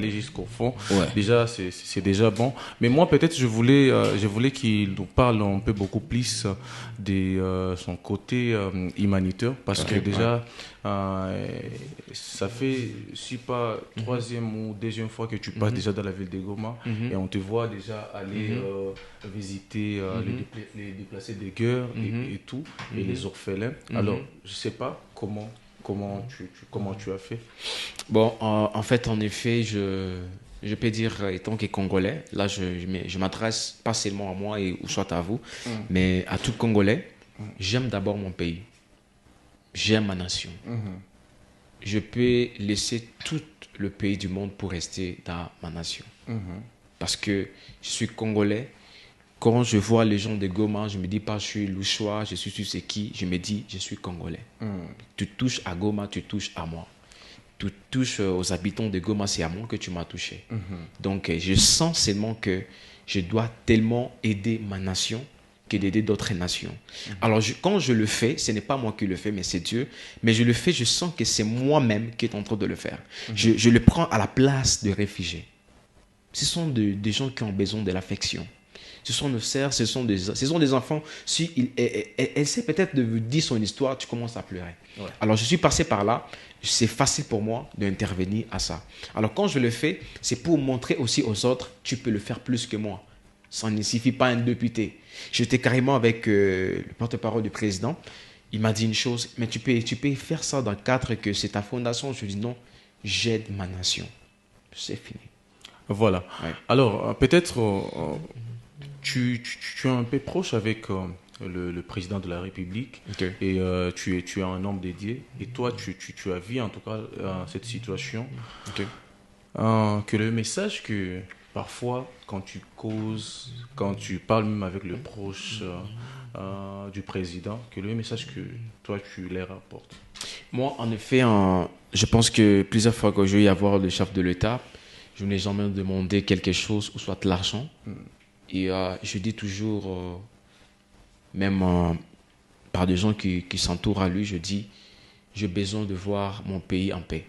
aller jusqu'au fond. Ouais. Déjà, c'est déjà bon. Mais moi, peut-être, je voulais qu'il nous parle un peu beaucoup plus de son côté humanitaire, parce que déjà, ça fait, si pas troisième ou deuxième fois que tu passes déjà dans la ville de Goma, et on te voit déjà aller visiter les déplacés de guerre et tout, et les orphelins. Alors, je sais pas comment tu as fait. Bon, en fait, en effet, je peux dire, étant que Congolais, là, je m'adresse pas seulement à moi ou soit à vous, mais à tout Congolais. J'aime d'abord mon pays. J'aime ma nation. Je peux laisser tout le pays du monde pour rester dans ma nation. Parce que je suis Congolais. Quand je vois les gens de Goma, je ne me dis pas je suis Louchois, je suis Suseki, je me dis je suis Congolais. Tu touches à Goma, tu touches à moi. Tu touches aux habitants de Goma, c'est à moi que tu m'as touché. Donc je sens seulement que je dois tellement aider ma nation que d'aider d'autres nations. Alors quand je le fais, ce n'est pas moi qui le fais, mais c'est Dieu. Mais je le fais, je sens que c'est moi-même qui est en train de le faire. Je le prends à la place de réfugiés. Ce sont des gens qui ont besoin de l'affection. Ce sont nos sœurs, ce sont des enfants. Si elle essaie peut-être de vous dire son histoire, tu commences à pleurer. Ouais. Alors, je suis passé par là. C'est facile pour moi d'intervenir à ça. Alors, quand je le fais, c'est pour montrer aussi aux autres, tu peux le faire plus que moi. Ça ne suffit pas un député. J'étais carrément avec le porte-parole du président. Il m'a dit une chose, mais tu peux faire ça dans le cadre que c'est ta fondation. Je dis non, j'aide ma nation. C'est fini. Voilà. Ouais. Alors, peut-être... Tu es un peu proche avec le président de la République, okay. Et tu es un homme dédié. Et toi, tu as vu en tout cas cette situation. Okay. Que le message que parfois, quand tu causes, quand tu parles même avec le proche du président, que le message que toi, tu leur apportes. Moi, en effet, je pense que plusieurs fois que je vais y avoir le chef de l'État, je n'ai jamais demandé quelque chose, ou soit de l'argent. Et je dis toujours, même par des gens qui s'entourent à lui, je dis, j'ai besoin de voir mon pays en paix.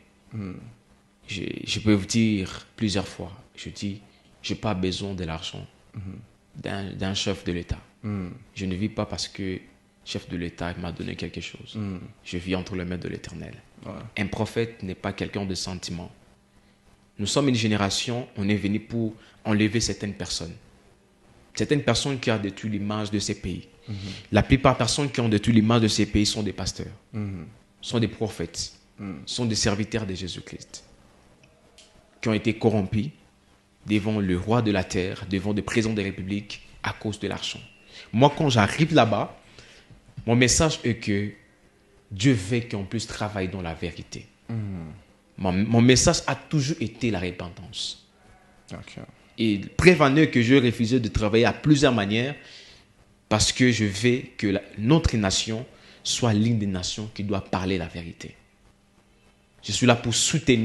Je peux vous dire plusieurs fois, je dis, je n'ai pas besoin de l'argent d'un chef de l'État. Je ne vis pas parce que le chef de l'État m'a donné quelque chose. Je vis entre les mains de l'Éternel. Ouais. Un prophète n'est pas quelqu'un de sentiment. Nous sommes une génération, on est venu pour enlever certaines personnes. Certaines personnes qui ont détruit l'image de ces pays. La plupart des personnes qui ont détruit l'image de ces pays sont des pasteurs, sont des prophètes, sont des serviteurs de Jésus-Christ, qui ont été corrompus devant le roi de la terre, devant le président de la République, à cause de l'argent. Moi, quand j'arrive là-bas, mon message est que Dieu veut qu'on puisse travailler dans la vérité. Mon message a toujours été la repentance. Okay. Et prévenez que je refusais de travailler à plusieurs manières parce que je veux que notre nation soit l'une des nations qui doit parler la vérité. Je suis là pour soutenir